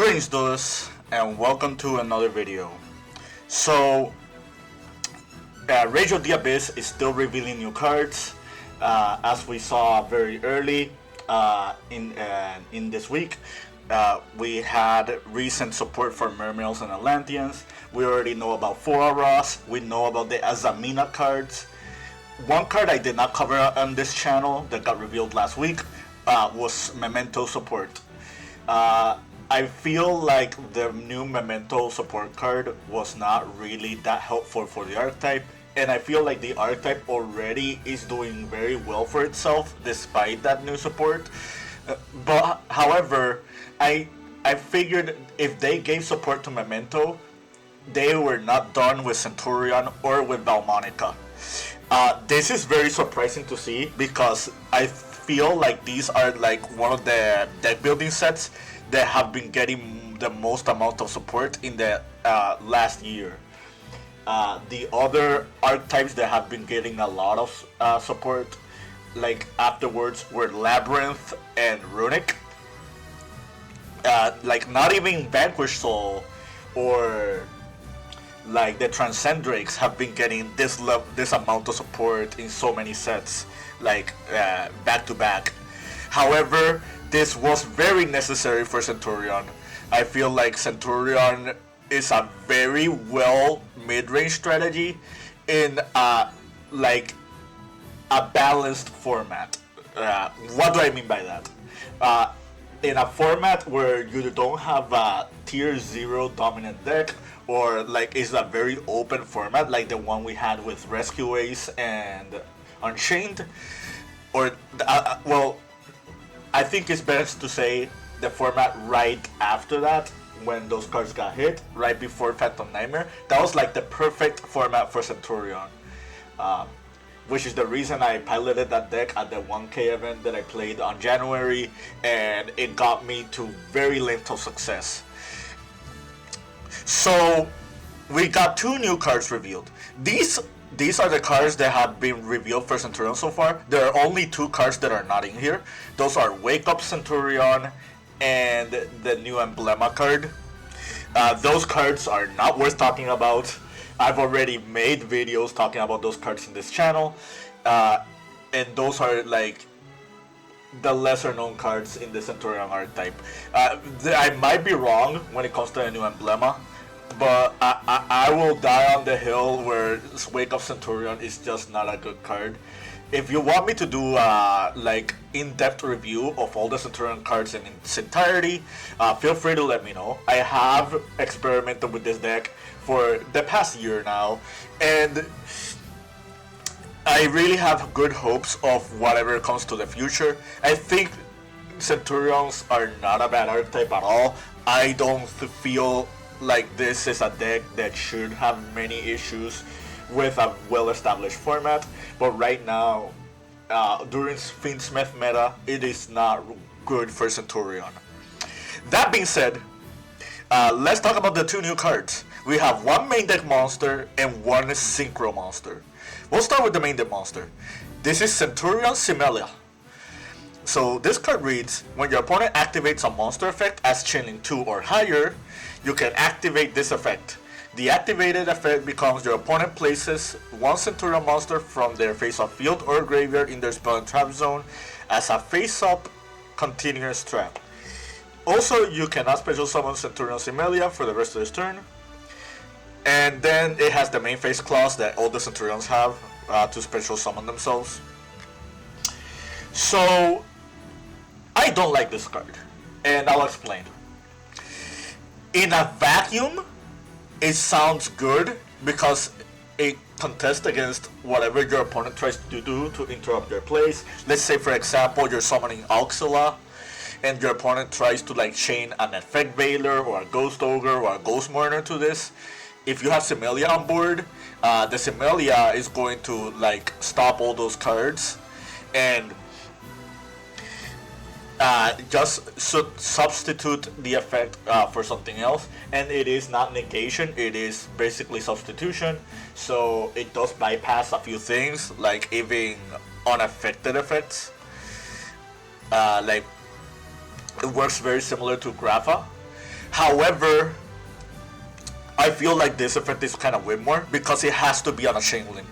Greetings dudes, and welcome to another video. So, Rage of the Abyss is still revealing new cards, as we saw very early in this week. We had recent support for Mermails and Atlanteans. We already know about 4 auras. We know about the Azamina cards. One card I did not cover on this channel that got revealed last week was Memento support. I feel like the new Memento support card was not really that helpful for the archetype, and I feel like the archetype already is doing very well for itself despite that new support. But however, I figured if they gave support to Memento, they were not done with Centurion or with Valmonica. This is very surprising to see because I feel like these are like one of the deck building sets that have been getting the most amount of support in the last year. The other archetypes that have been getting a lot of support, like afterwards, were Labyrinth and Runic. Like not even Vanquish Soul or like the Transcendrakes have been getting this amount of support in so many sets, like back to back. However, this was very necessary for Centurion. I feel like Centurion is a very well mid-range strategy in like a balanced format. What do I mean by that? In a format where you don't have a tier 0 dominant deck, or like it's a very open format like the one we had with Rescue Ace and Unchained, or well, I think it's best to say the format right after that, when those cards got hit, right before Phantom Nightmare. That was like the perfect format for Centurion, which is the reason I piloted that deck at the 1K event that I played on January, and it got me to very little success. So we got 2 new cards revealed. These are the cards that have been revealed for Centurion so far. There are only 2 cards that are not in here. Those are Wake Up Centurion and the new Emblema card. Those cards are not worth talking about. I've already made videos talking about those cards in this channel. And those are like the lesser known cards in the Centurion archetype. I might be wrong when it comes to the new Emblema, but I will die on the hill where Wake Up Centurion is just not a good card. If you want me to do like in-depth review of all the Centurion cards in its entirety, feel free to let me know. I have experimented with this deck for the past year now, and I really have good hopes of whatever comes to the future. I think Centurions are not a bad archetype at all. I don't feel like this is a deck that should have many issues with a well-established format, but right now, during Fiendsmith meta, it is not good for Centurion. That being said, let's talk about the 2 new cards. We have 1 main deck monster and 1 synchro monster. We'll start with the main deck monster. This is Centurion Simelia. So this card reads, when your opponent activates a monster effect as chaining 2 or higher, you can activate this effect. The activated effect becomes your opponent places 1 Centurion monster from their face-up field or graveyard in their spell and trap zone as a face-up continuous trap. Also, you cannot special summon Centurion Simelia for the rest of this turn. And then it has the main phase clause that all the Centurions have to special summon themselves. So, I don't like this card, and I'll explain. In a vacuum, it sounds good because it contests against whatever your opponent tries to do to interrupt their plays. Let's say, for example, you're summoning Auxila, and your opponent tries to like chain an Effect Veiler or a Ghost Ogre or a Ghost Mourner to this. If you have Simelia on board, the Simelia is going to like stop all those cards and just substitute the effect for something else, and it is not negation, it is basically substitution, so it does bypass a few things, like even unaffected effects. Like it works very similar to Grapha. However, I feel like this effect is kind of way more because it has to be on a chain link.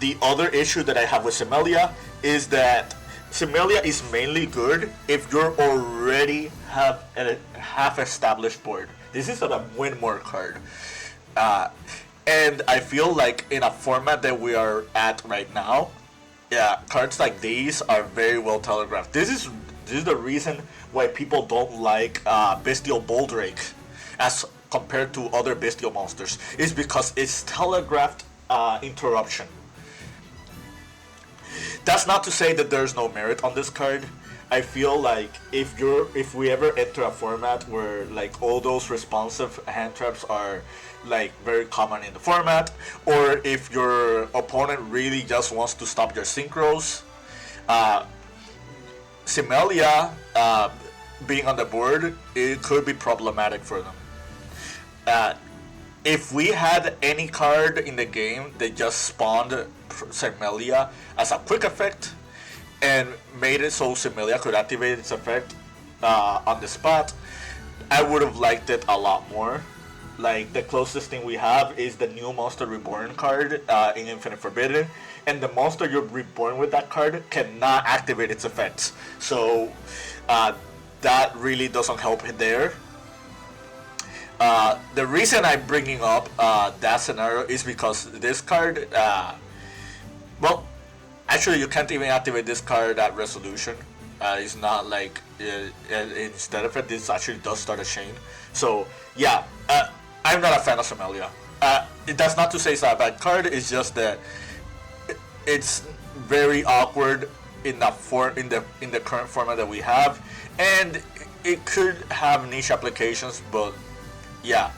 The other issue that I have with Symelia is that Symelia is mainly good if you're already have a half-established board. This is a win more card. And I feel like in a format that we are at right now, yeah, cards like these are very well telegraphed. This is the reason why people don't like Bestial Boldrake as compared to other Bestial monsters. Is because it's telegraphed interruption. That's not to say that there's no merit on this card. I feel like if we ever enter a format where like all those responsive hand traps are like very common in the format, or if your opponent really just wants to stop your synchros, Symelia being on the board, it could be problematic for them. If we had any card in the game that just spawned Symelia as a quick effect and made it so Symelia could activate its effect on the spot, I would have liked it a lot more. Like, the closest thing we have is the new Monster Reborn card in Infinite Forbidden, and the monster you're reborn with that card cannot activate its effects. So that really doesn't help it there. The reason I'm bringing up that scenario is because this card, well, actually you can't even activate this card at resolution. It's not like, instead of it, this actually does start a chain. So yeah, I'm not a fan of Symelia. That's not to say it's a bad card, it's just that it's very awkward in the current format that we have, and it could have niche applications, but yeah.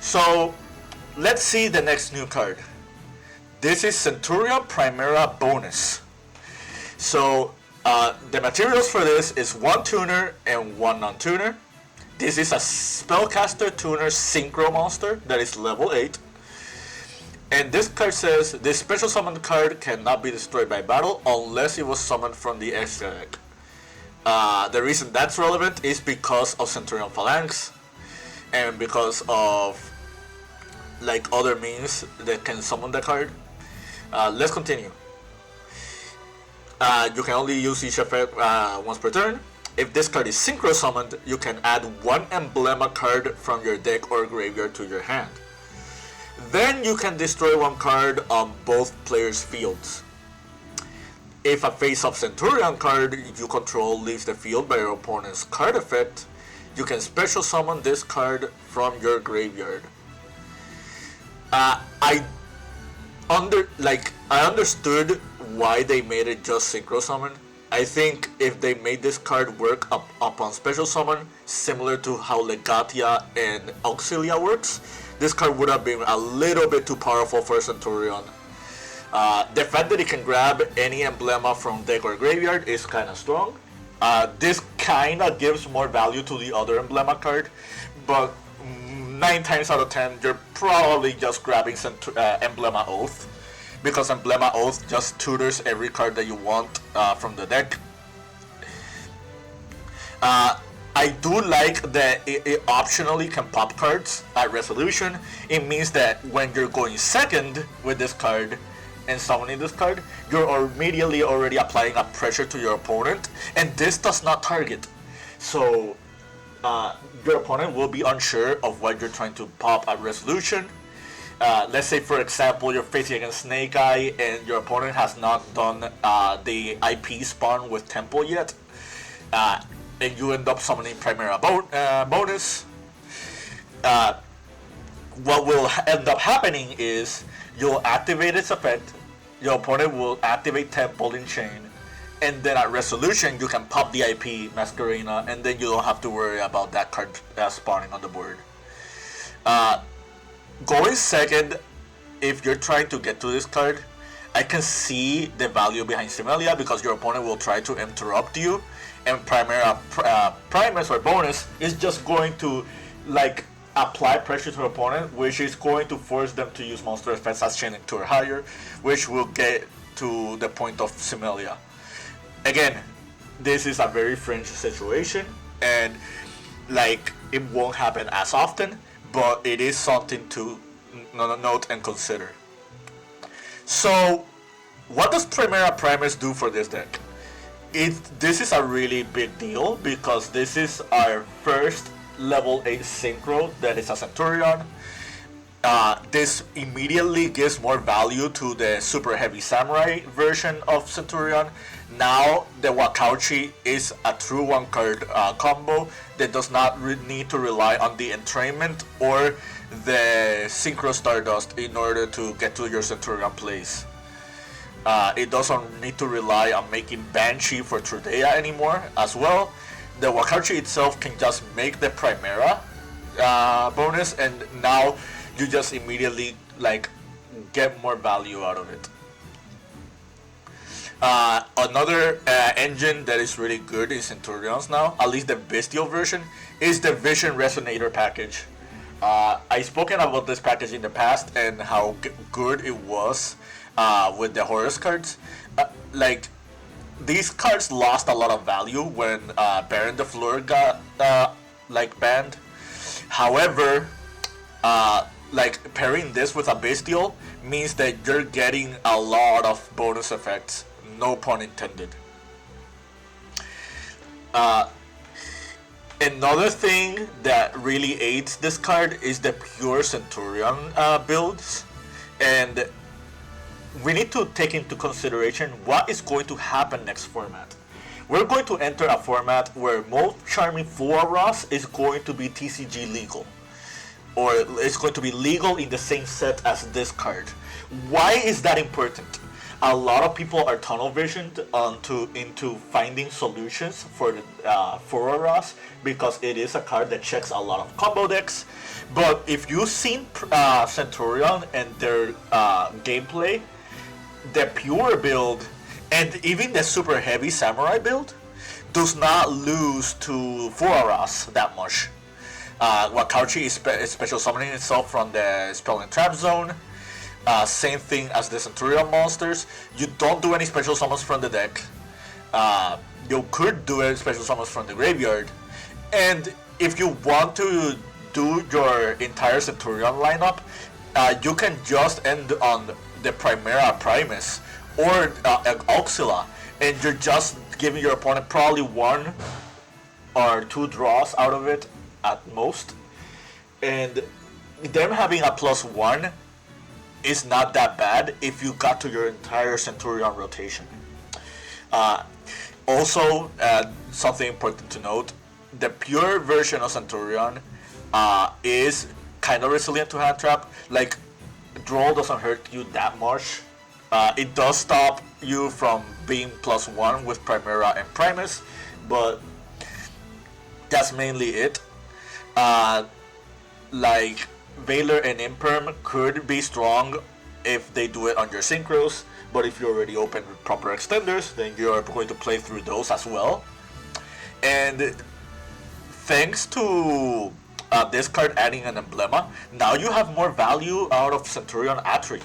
So let's see the next new card. This is Centurion Primera Bonus. So the materials for this is 1 tuner and 1 non-tuner. This is a spellcaster tuner synchro monster that is level 8. And this card says this special summoned card cannot be destroyed by battle unless it was summoned from the extra deck. The reason that's relevant is because of Centurion Phalanx and because of like other means that can summon the card. Let's continue. You can only use each effect once per turn. If this card is synchro summoned, you can add 1 emblema card from your deck or graveyard to your hand. Then you can destroy 1 card on both players' fields. If a face-up Centurion card you control leaves the field by your opponent's card effect, you can special summon this card from your graveyard. I understood why they made it just synchro summon. I think if they made this card work upon special summon, similar to how Legatia and Auxilia works, this card would have been a little bit too powerful for Centurion. The fact that it can grab any emblema from deck or graveyard is kind of strong. This kind of gives more value to the other emblema card, but 9 times out of 10 you're probably just grabbing Emblema Oath, because Emblema Oath just tutors every card that you want from the deck. I do like that it optionally can pop cards at resolution. It means that when you're going second with this card and summoning this card, you're immediately already applying a pressure to your opponent, and this does not target. So your opponent will be unsure of what you're trying to pop at resolution. Let's say, for example, you're facing against Snake Eye and your opponent has not done the IP spawn with Temple yet, and you end up summoning Primera Bonus. What will end up happening is you'll activate its effect, your opponent will activate Temple in chain, and then at resolution you can pop the IP Masquerena, and then you don't have to worry about that card spawning on the board. Going second, if you're trying to get to this card, I can see the value behind Symelia, because your opponent will try to interrupt you, and Primera Primus or Bonus is just going to like apply pressure to the opponent, which is going to force them to use monster effects as chaining 2 or higher, which will get to the point of Symelia. Again, this is a very fringe situation. and like it won't happen as often, but it is something to note and consider. So what does Primera Primus do for this deck? This is a really big deal because this is our first level 8 synchro that is a Centurion. This immediately gives more value to the super heavy samurai version of Centurion. Now the Wakauchi is a true one card combo that does not need to rely on the entrainment or the synchro stardust in order to get to your Centurion plays. It doesn't need to rely on making Banshee for Trudeia anymore as well. The Wakauchi itself can just make the Primera bonus, and now you just immediately like get more value out of it. Another engine that is really good in Centurions now, at least the Bestial version, is the Vision Resonator package. I've spoken about this package in the past and how good it was with the Horus cards. Like, these cards lost a lot of value when Baron de Fleur got like banned. However, like pairing this with a Bestial means that you're getting a lot of bonus effects, no pun intended. Another thing that really aids this card is the pure Centurion builds, and we need to take into consideration what is going to happen next format. We're going to enter a format where Mulcharmy for Ross is going to be TCG legal, or it's going to be legal in the same set as this card. Why is that important? A lot of people are tunnel visioned into finding solutions for the Ross because it is a card that checks a lot of combo decks. But if you've seen Centurion and their gameplay, the pure build and even the super heavy samurai build does not lose to Fuaras that much. Wakauchi is special summoning itself from the Spell and Trap zone. Same thing as the Centurion monsters. You don't do any special summons from the deck. You could do any special summons from the graveyard. And if you want to do your entire Centurion lineup, you can just end on the Primera Primus or Auxila, and you're just giving your opponent probably 1 or 2 draws out of it at most. And them having a +1 is not that bad if you got to your entire Centurion rotation. Also, something important to note, the pure version of Centurion is kind of resilient to hand trap. Like, draw doesn't hurt you that much. It does stop you from being +1 with Primera and Primus, but that's mainly it. Like, Valor and Imperm could be strong if they do it on your synchros, but if you already open with proper extenders, then you're going to play through those as well. And thanks to this card adding an emblema, now you have more value out of Centurion Atri.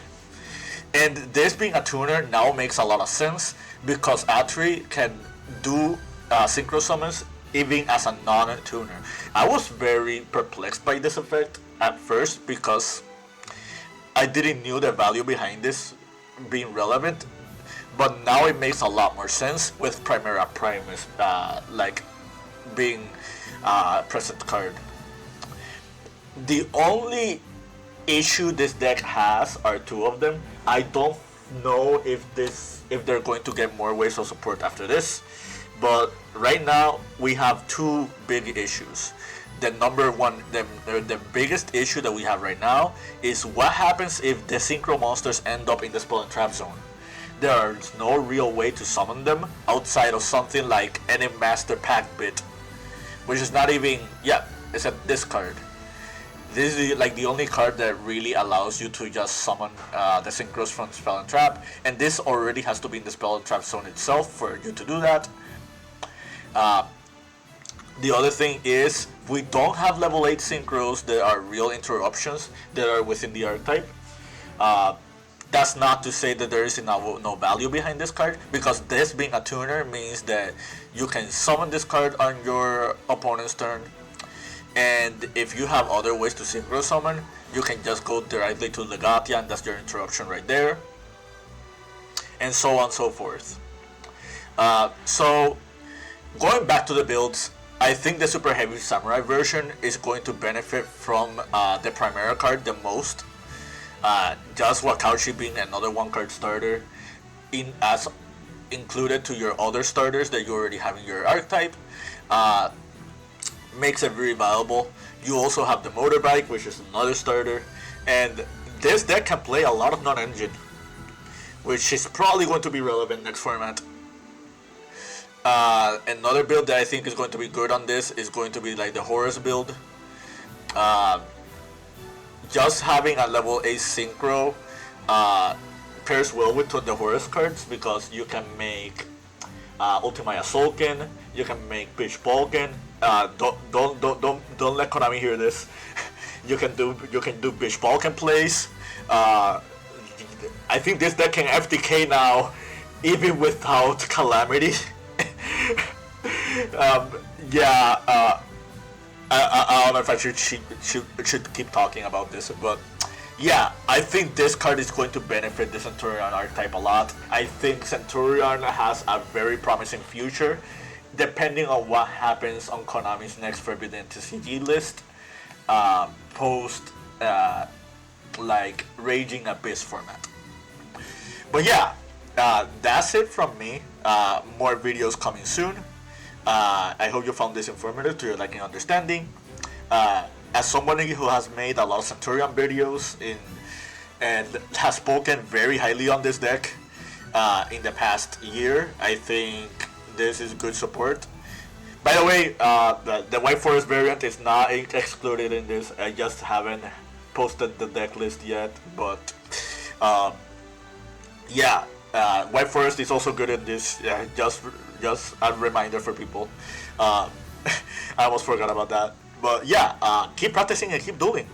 And this being a tuner now makes a lot of sense because Atri can do synchro summons even as a non-tuner. I was very perplexed by this effect at first because I didn't knew the value behind this being relevant, but now it makes a lot more sense with Primera Primus like being present card. The only issue this deck has are 2 of them. I don't know if they're going to get more waves of support after this, but right now we have 2 big issues. The number one, the biggest issue that we have right now is what happens if the synchro monsters end up in the Spell and Trap zone. There's no real way to summon them outside of something like any Master Pack Bit, which is not even, it's a discard. This is like the only card that really allows you to just summon the synchros from Spell and Trap, and this already has to be in the Spell and Trap zone itself for you to do that. The other thing is, we don't have level 8 synchros that are real interruptions that are within the archetype. That's not to say that there is no value behind this card, because this being a tuner means that you can summon this card on your opponent's turn, and if you have other ways to synchro summon, you can just go directly to Legatia, and that's your introduction right there, and so on and so forth. So going back to the builds, I think the Super Heavy Samurai version is going to benefit from the Primera card the most. Just Wakaushi being another one card starter as included to your other starters that you already have in your archetype, makes it very valuable. You also have the Motorbike, which is another starter, and this deck can play a lot of non-engine, which is probably going to be relevant next format. Another build that I think is going to be good on this is going to be like the Horus build. Just having a level 8 synchro pairs well with the Horus cards, because you can make Ultimaya Sulkin, you can make bishbaalken. Don't let Konami hear this. you can do bishbaalken plays. I think this deck can FTK now, even without Calamity. I don't know if I should keep talking about this, but yeah, I think this card is going to benefit the Centurion archetype a lot. I think Centurion has a very promising future, depending on what happens on Konami's next Forbidden TCG list, post like Raging Abyss format. But yeah, that's it from me. More videos coming soon. I hope you found this informative to your liking and understanding. As somebody who has made a lot of Centurion videos and has spoken very highly on this deck in the past year, I think this is good support. By the way, the White Forest variant is not excluded in this. I just haven't posted the deck list yet, but yeah, White Forest is also good in this. Just a reminder for people. I almost forgot about that. But yeah, keep practicing and keep dueling.